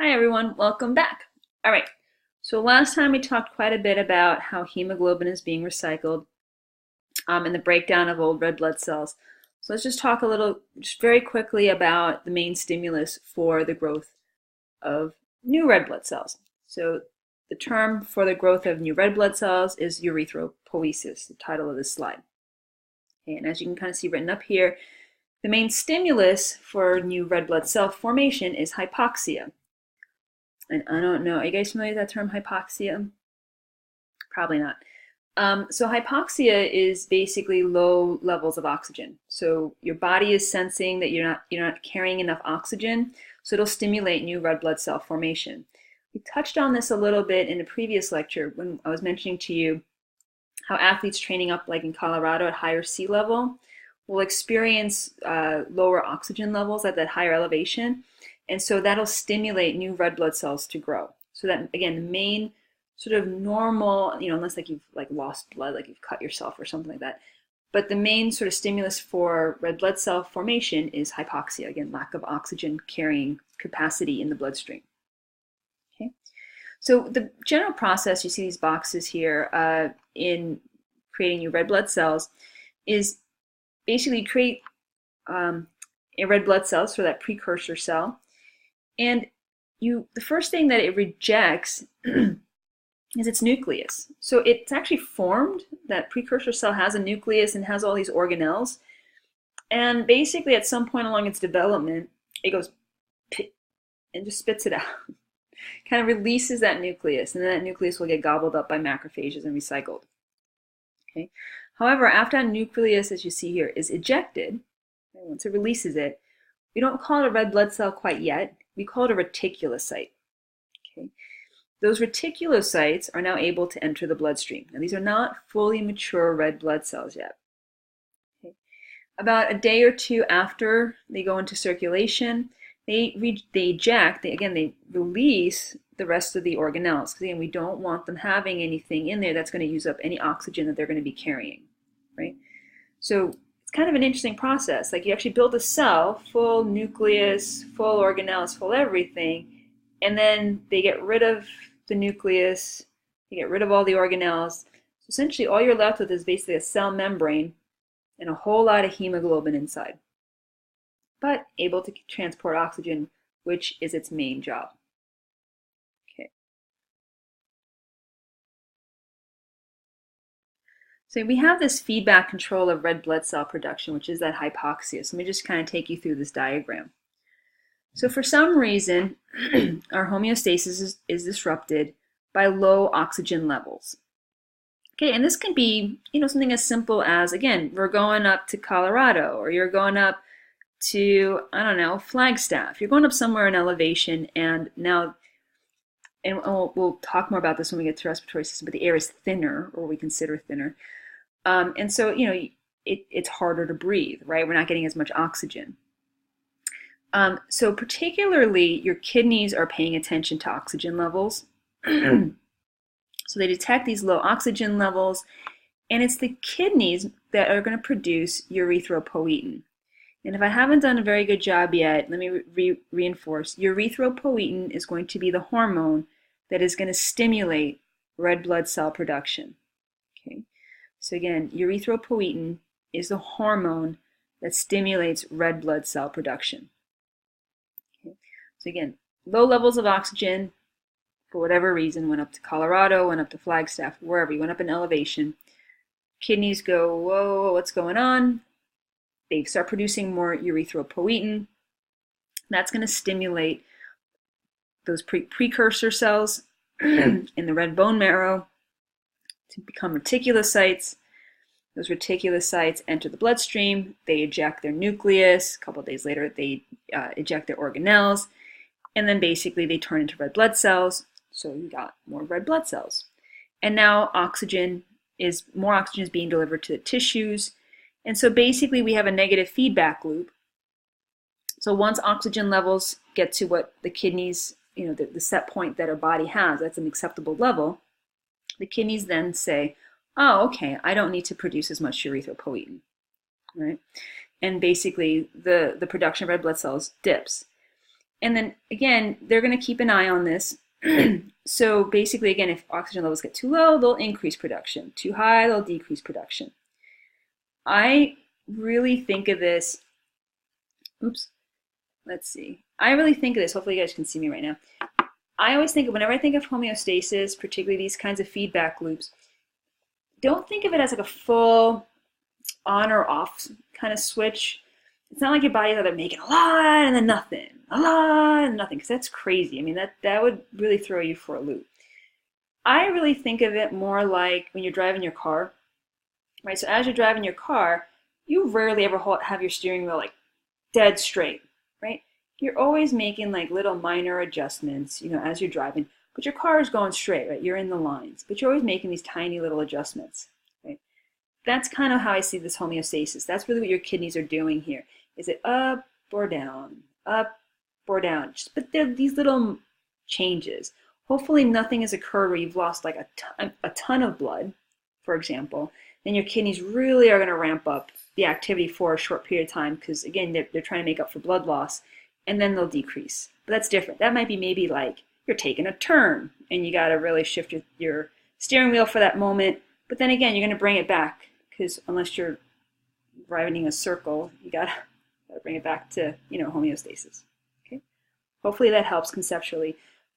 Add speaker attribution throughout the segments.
Speaker 1: Hi everyone, welcome back. All right, so last time we talked quite a bit about how hemoglobin is being recycled and the breakdown of old red blood cells. So let's just talk a little, just very quickly about the main stimulus for the growth of new red blood cells. So the term for the growth of new red blood cells is erythropoiesis, the title of this slide. Okay, and as you can kind of see written up here, the main stimulus for new red blood cell formation is hypoxia. And I don't know, are you guys familiar with that term, hypoxia? Probably not. So hypoxia is basically low levels of oxygen. So your body is sensing that you're not carrying enough oxygen, so it'll stimulate new red blood cell formation. We touched on this a little bit in a previous lecture when I was mentioning to you how athletes training up like in Colorado at higher sea level will experience lower oxygen levels at that higher elevation. And so that'll stimulate new red blood cells to grow. So that, again, the main sort of normal, unless like you've like lost blood, like you've cut yourself or something like that. But the main sort of stimulus for red blood cell formation is hypoxia, again, lack of oxygen carrying capacity in the bloodstream. Okay. So the general process, you see these boxes here in creating new red blood cells, is basically create a red blood cell, so that precursor cell. And the first thing that it rejects is its nucleus. So it's actually formed, that precursor cell has a nucleus and has all these organelles. And basically at some point along its development, it goes and just spits it out. Kind of releases that nucleus, and then that nucleus will get gobbled up by macrophages and recycled. Okay. However, after that nucleus, as you see here, is ejected, once it releases it, we don't call it a red blood cell quite yet. We call it a reticulocyte. Okay. Those reticulocytes are now able to enter the bloodstream. Now, these are not fully mature red blood cells yet. Okay. About a day or two after they go into circulation, they eject, they release the rest of the organelles. Because again, we don't want them having anything in there that's going to use up any oxygen that they're going to be carrying, right? So it's kind of an interesting process. Like you actually build a cell, full nucleus, full organelles, full everything, and then they get rid of the nucleus, they get rid of all the organelles. So essentially all you're left with is basically a cell membrane and a whole lot of hemoglobin inside, but able to transport oxygen, which is its main job. Okay. So we have this feedback control of red blood cell production, which is that hypoxia. So let me just kind of take you through this diagram. So for some reason, our homeostasis is disrupted by low oxygen levels. Okay, and this can be, something as simple as, again, we're going up to Colorado, or you're going up to, I don't know, Flagstaff. You're going up somewhere in elevation, and now, and we'll talk more about this when we get to respiratory system, but the air is thinner, or we consider thinner. And so, it's harder to breathe, right? We're not getting as much oxygen. So particularly, your kidneys are paying attention to oxygen levels. So they detect these low oxygen levels, and it's the kidneys that are going to produce erythropoietin. And if I haven't done a very good job yet, let me reinforce. Erythropoietin is going to be the hormone that is going to stimulate red blood cell production. Okay. So again, erythropoietin is the hormone that stimulates red blood cell production. Okay. So again, low levels of oxygen, for whatever reason, went up to Colorado, went up to Flagstaff, wherever, you went up in elevation. Kidneys go, whoa, what's going on? They start producing more erythropoietin. That's going to stimulate those precursor cells in the red bone marrow to become reticulocytes. Those reticulocytes enter the bloodstream. They eject their nucleus. A couple of days later, they eject their organelles. And then basically they turn into red blood cells. So you got more red blood cells. And now more oxygen is being delivered to the tissues. And so basically we have a negative feedback loop. So once oxygen levels get to what the kidneys, the set point that our body has, that's an acceptable level, the kidneys then say, oh, okay, I don't need to produce as much erythropoietin, right? And basically the production of red blood cells dips. And then again, they're going to keep an eye on this. So basically, again, if oxygen levels get too low, they'll increase production. Too high, they'll decrease production. I really think of this, oops, let's see. I really think of this, hopefully you guys can see me right now. I always think of, whenever I think of homeostasis, particularly these kinds of feedback loops, don't think of it as like a full on or off kind of switch. It's not like your body's either making a lot and then nothing, a lot and nothing, because that's crazy. I mean, that would really throw you for a loop. I really think of it more like when you're driving your car, right? So as you're driving your car, you rarely ever have your steering wheel like dead straight, right? You're always making like little minor adjustments, as you're driving, but your car is going straight, right? You're in the lines, but you're always making these tiny little adjustments, right? That's kind of how I see this homeostasis. That's really what your kidneys are doing here. Is it up or down, up or down? But they're these little changes. Hopefully nothing has occurred where you've lost like a ton of blood, for example. Then your kidneys really are going to ramp up the activity for a short period of time because, again, they're trying to make up for blood loss, and then they'll decrease. But that's different. That might be maybe like you're taking a turn and you got to really shift your steering wheel for that moment. But then again, you're going to bring it back because unless you're driving a circle, you got to bring it back to, homeostasis. Okay. Hopefully that helps conceptually.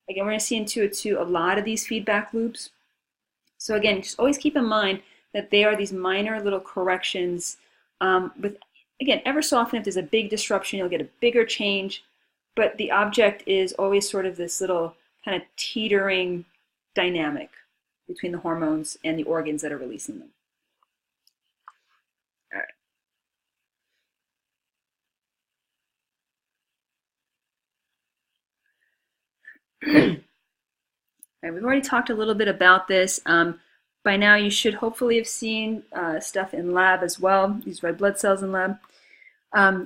Speaker 1: Again, we're going to see into it too a lot of these feedback loops. So again, just always keep in mind that they are these minor little corrections. With again, ever so often, if there's a big disruption, you'll get a bigger change. But the object is always sort of this little kind of teetering dynamic between the hormones and the organs that are releasing them. All right. All right, we've already talked a little bit about this. By now, you should hopefully have seen stuff in lab as well, these red blood cells in lab.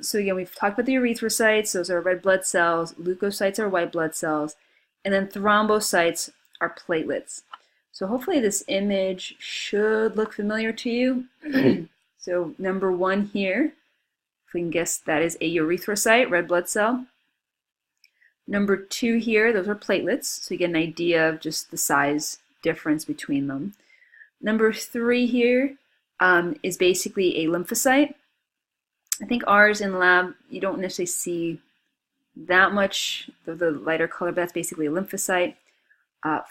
Speaker 1: So again, we've talked about the erythrocytes. Those are red blood cells. Leukocytes are white blood cells. And then thrombocytes are platelets. So hopefully this image should look familiar to you. So number 1 here, if we can guess, that is a erythrocyte, red blood cell. Number 2 here, those are platelets, so you get an idea of just the size difference between them. Number 3 here is basically a lymphocyte. I think ours in lab, you don't necessarily see that much of the lighter color, but that's basically a lymphocyte.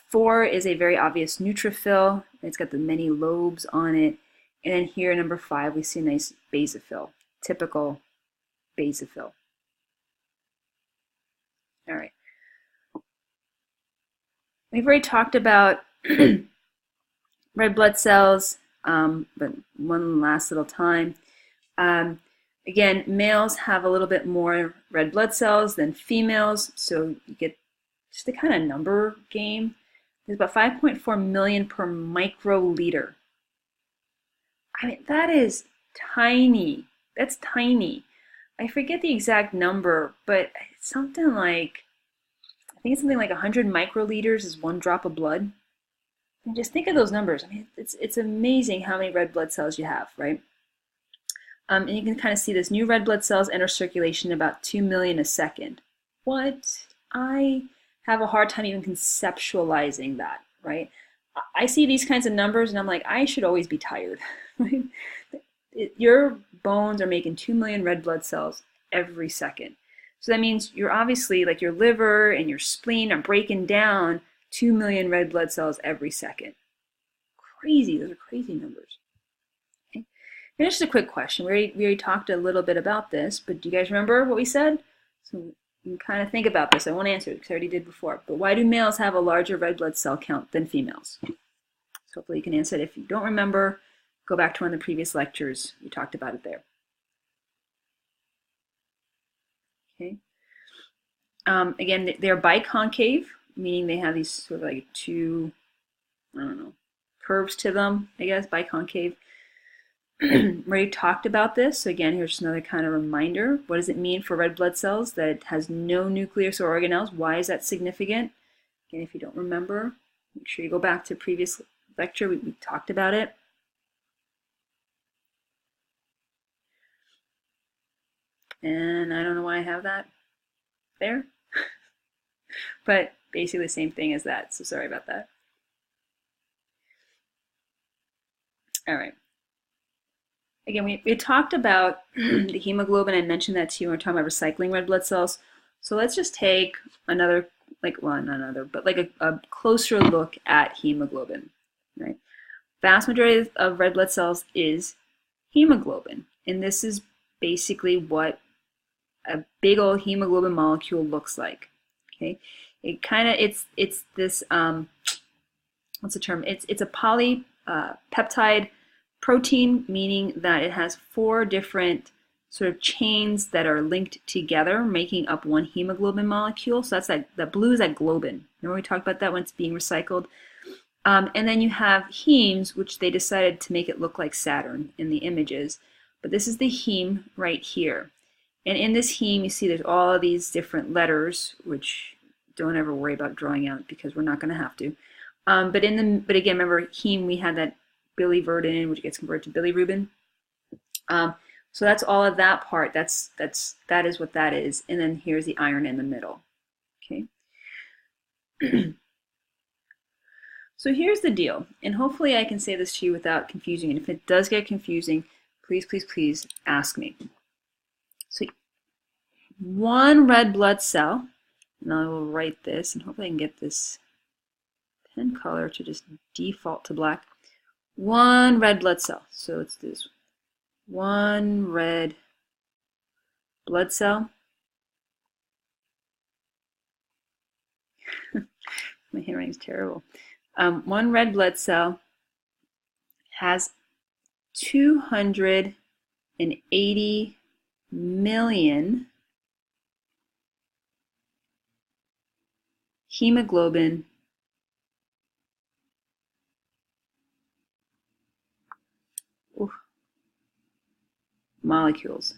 Speaker 1: 4 is a very obvious neutrophil. It's got the many lobes on it. And then here, number 5, we see a nice basophil, typical basophil. All right. We've already talked about red blood cells, but one last little time. Again, males have a little bit more red blood cells than females, so you get just a kind of number game. There's about 5.4 million per microliter. I mean, that is tiny. That's tiny. I forget the exact number, but it's something like, I think it's something like 100 microliters is 1 drop of blood. And just think of those numbers. I mean, it's amazing how many red blood cells you have, right? And you can kind of see this. New red blood cells enter circulation about 2 million a second. What? I have a hard time even conceptualizing that, right? I see these kinds of numbers and I'm like, I should always be tired. Right? Your bones are making 2 million red blood cells every second. So that means you're obviously, like your liver and your spleen are breaking down 2 million red blood cells every second. Crazy, those are crazy numbers. Okay. And just a quick question. We already talked a little bit about this, but do you guys remember what we said? So you can kind of think about this. I won't answer it because I already did before. But why do males have a larger red blood cell count than females? So hopefully you can answer it. If you don't remember, go back to one of the previous lectures. We talked about it there. Okay. Again, they're biconcave, meaning they have these sort of like 2, I don't know, curves to them, I guess, biconcave. We already talked about this. So again, here's just another kind of reminder. What does it mean for red blood cells that it has no nucleus or organelles? Why is that significant? Again, if you don't remember, make sure you go back to a previous lecture. We talked about it. And I don't know why I have that there. but basically the same thing as that. So sorry about that. All right. Again, we talked about the hemoglobin. I mentioned that to you when we were talking about recycling red blood cells. So let's just take another, well, not another, but a closer look at hemoglobin, right? Vast majority of red blood cells is hemoglobin. And this is basically what a big old hemoglobin molecule looks like, okay? It's this, what's the term? It's a polypeptide protein, meaning that it has 4 different sort of chains that are linked together, making up one hemoglobin molecule. So that's like the blue is that globin. Remember we talked about that when it's being recycled. And then you have hemes, which they decided to make it look like Saturn in the images. But this is the heme right here. And in this heme, you see there's all of these different letters, which don't ever worry about drawing out because we're not going to have to. But again, remember heme, we had that biliverdin, which gets converted to bilirubin. So that's all of that part. That is what that is. And then here's the iron in the middle. Okay. So here's the deal, and hopefully I can say this to you without confusing. And if it does get confusing, please, please, please ask me. So one red blood cell, and I will write this, and hopefully I can get this pen color to just default to black. One red blood cell. So it's this one red blood cell. My handwriting is terrible. One red blood cell has 280 million hemoglobin molecules.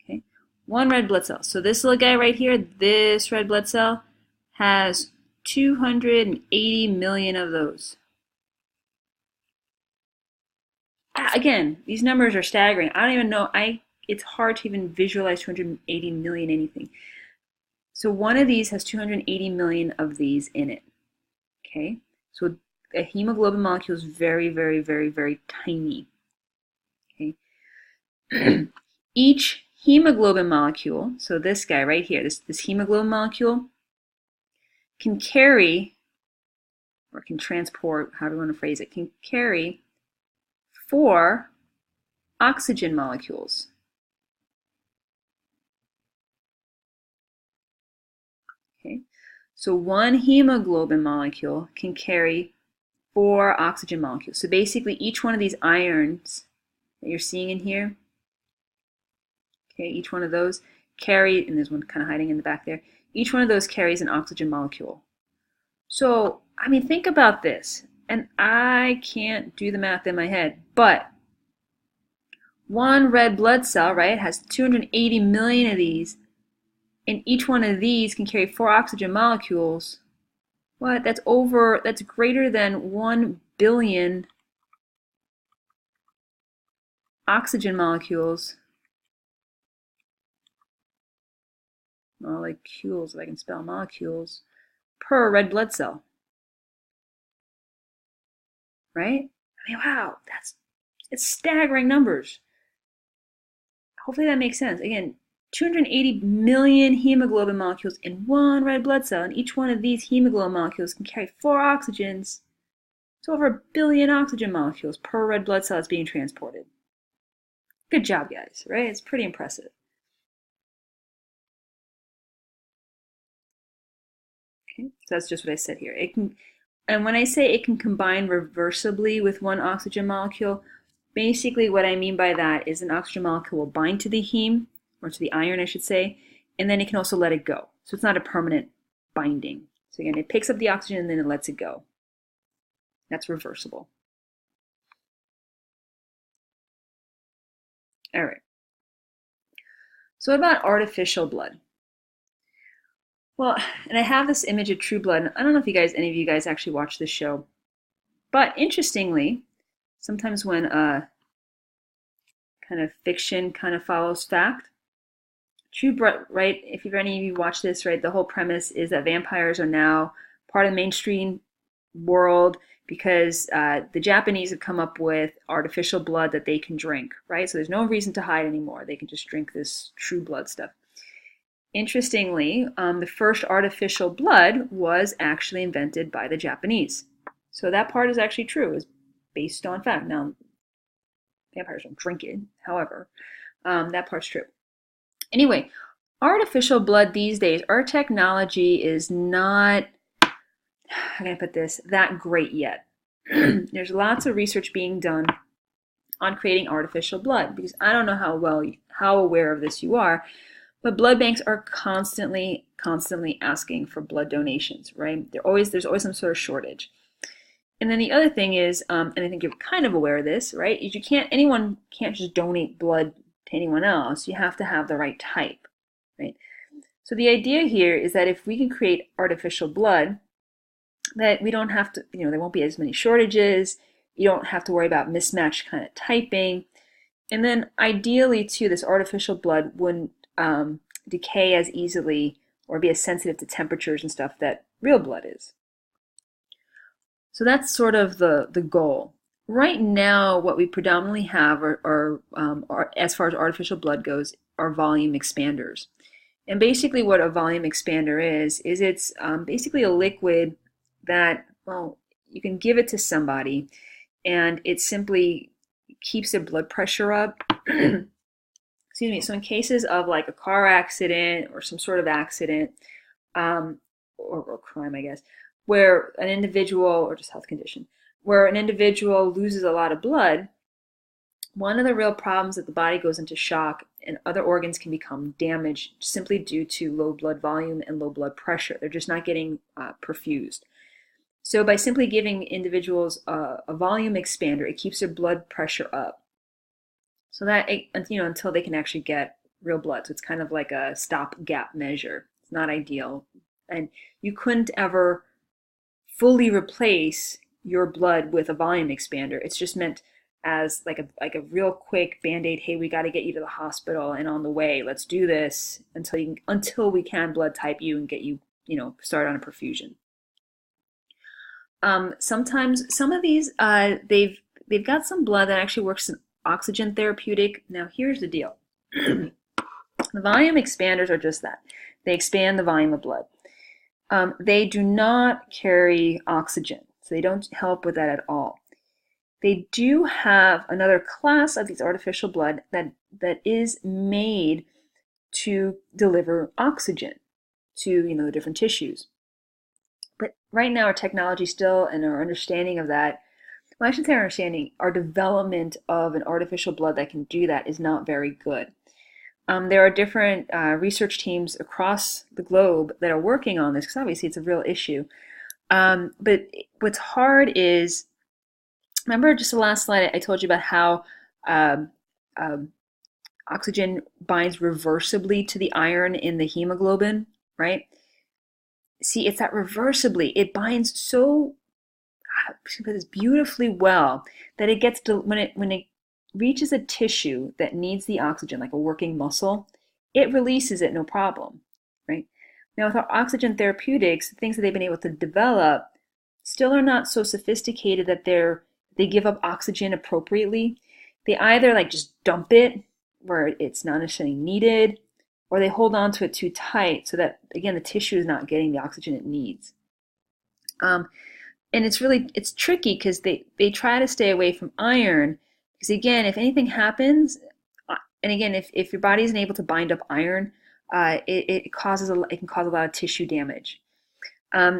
Speaker 1: Okay, one red blood cell. So this little guy right here, this red blood cell, has 280 million of those. Again, these numbers are staggering. I don't even know. It's hard to even visualize 280 million anything. So one of these has 280 million of these in it. Okay, so a hemoglobin molecule is very, very, very, very tiny. Okay, each hemoglobin molecule, so this guy right here, this hemoglobin molecule, can carry, or can transport, however you want to phrase it, can carry 4 oxygen molecules. Okay, so one hemoglobin molecule can carry 4 oxygen molecules. So basically each one of these ions that you're seeing in here, okay, each one of those carry, and there's one kind of hiding in the back there, each one of those carries an oxygen molecule. So, I mean, think about this, and I can't do the math in my head, but one red blood cell, right, has 280 million of these, and each one of these can carry 4 oxygen molecules. What? That's greater than 1 billion oxygen molecules, if I can spell molecules, per red blood cell. Right? I mean, wow, it's staggering numbers. Hopefully that makes sense. Again, 280 million hemoglobin molecules in one red blood cell, and each one of these hemoglobin molecules can carry 4 oxygens. It's over 1 billion oxygen molecules per red blood cell that's being transported. Good job, guys, right? It's pretty impressive. Okay, so that's just what I said here. And when I say it can combine reversibly with one oxygen molecule, basically what I mean by that is an oxygen molecule will bind to the heme, or to the iron, I should say, and then it can also let it go. So it's not a permanent binding. So again, it picks up the oxygen and then it lets it go. That's reversible. All right. So what about artificial blood? Well, and I have this image of True Blood. I don't know if any of you guys actually watch this show, but interestingly, sometimes when kind of fiction kind of follows fact, True blood, right? If any of you watch this, right, the whole premise is that vampires are now part of the mainstream world because the Japanese have come up with artificial blood that they can drink, right? So there's no reason to hide anymore. They can just drink this true blood stuff. Interestingly, the first artificial blood was actually invented by the Japanese. So that part is actually true, is based on fact. Now, vampires don't drink it, however, that part's true. Anyway, artificial blood these days, our technology is not, how can I put this, that great yet. There's lots of research being done on creating artificial blood because I don't know how aware of this you are, but blood banks are constantly asking for blood donations, right? There's always some sort of shortage. And then the other thing is, and I think you're kind of aware of this, right? Is anyone can't just donate blood to anyone else. You have to have the right type, right? So the idea here is that if we can create artificial blood, that we don't have to, there won't be as many shortages. You don't have to worry about mismatched kind of typing. And then ideally too, this artificial blood wouldn't decay as easily or be as sensitive to temperatures and stuff that real blood is. So that's sort of the goal. Right now, what we predominantly have are as far as artificial blood goes, are volume expanders. And basically what a volume expander is it's basically a liquid that, well, you can give it to somebody and it simply keeps their blood pressure up. Excuse me. So in cases of like a car accident or some sort of accident, or crime, I guess, where an individual, or just health condition, where an individual loses a lot of blood, one of the real problems that the body goes into shock and other organs can become damaged simply due to low blood volume and low blood pressure. They're just not getting perfused. So by simply giving individuals a volume expander, it keeps their blood pressure up. So that, until they can actually get real blood. So it's kind of like a stopgap measure. It's not ideal. And you couldn't ever fully replace your blood with a volume expander. It's just meant as like a real quick band-aid. Hey, we got to get you to the hospital, and on the way, let's do this until we can blood type you and get you, start on a perfusion. Sometimes some of these they've got some blood that actually works in oxygen therapeutic. Now here's the deal. The volume expanders are just that. They expand the volume of blood. They do not carry oxygen, so they don't help with that at all. They do have another class of these artificial blood that is made to deliver oxygen to the different tissues. But right now our technology still and our understanding of that, well, I shouldn't say our understanding, our development of an artificial blood that can do that is not very good. There are different research teams across the globe that are working on this because obviously it's a real issue. But what's hard is, remember just the last slide I told you about how oxygen binds reversibly to the iron in the hemoglobin, right? See, it's that reversibly. It binds so beautifully well that it gets when it reaches a tissue that needs the oxygen, like a working muscle, it releases it no problem, right? Now with our oxygen therapeutics, the things that they've been able to develop still are not so sophisticated that they give up oxygen appropriately. They either like just dump it where it's not necessarily needed, or they hold on to it too tight so that, again, the tissue is not getting the oxygen it needs. And it's tricky because they try to stay away from iron because, again, if anything happens, and again, if your body isn't able to bind up iron, it can cause a lot of tissue damage.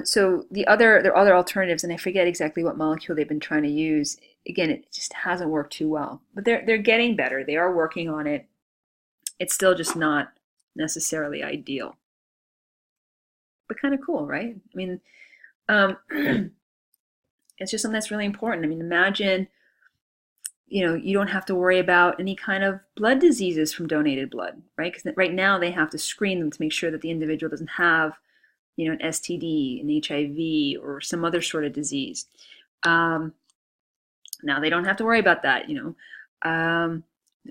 Speaker 1: So there are other alternatives, and I forget exactly what molecule they've been trying to use. Again, it just hasn't worked too well, but they're getting better. They are working on it. It's still just not necessarily ideal, but kind of cool, right? I mean, it's just something that's really important. I mean, imagine, you don't have to worry about any kind of blood diseases from donated blood, right? Because right now they have to screen them to make sure that the individual doesn't have, an STD, an HIV, or some other sort of disease. Now they don't have to worry about that,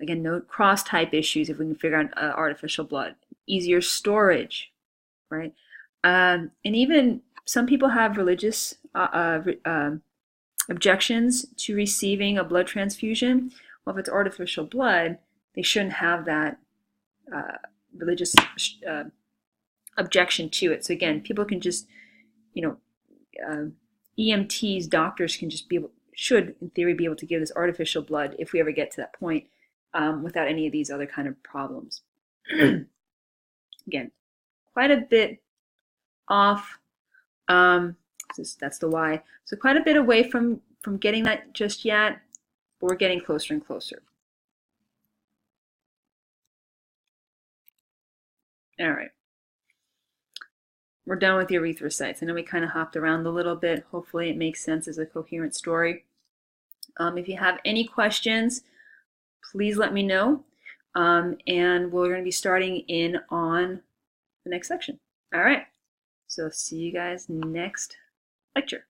Speaker 1: Again, no cross-type issues if we can figure out artificial blood. easier storage, right? And even some people have religious objections to receiving a blood transfusion. Well, if it's artificial blood, they shouldn't have that religious objection to it. So again, people can just, you know, EMTs, doctors can just be able, should in theory be able to give this artificial blood if we ever get to that point, without any of these other kind of problems. Again, quite a bit off. That's the why. So quite a bit away from getting that just yet, but we're getting closer and closer. All right. We're done with the erythrocytes. I know we kind of hopped around a little bit. Hopefully it makes sense as a coherent story. If you have any questions, please let me know. And we're going to be starting in on the next section. All right. So see you guys next lecture.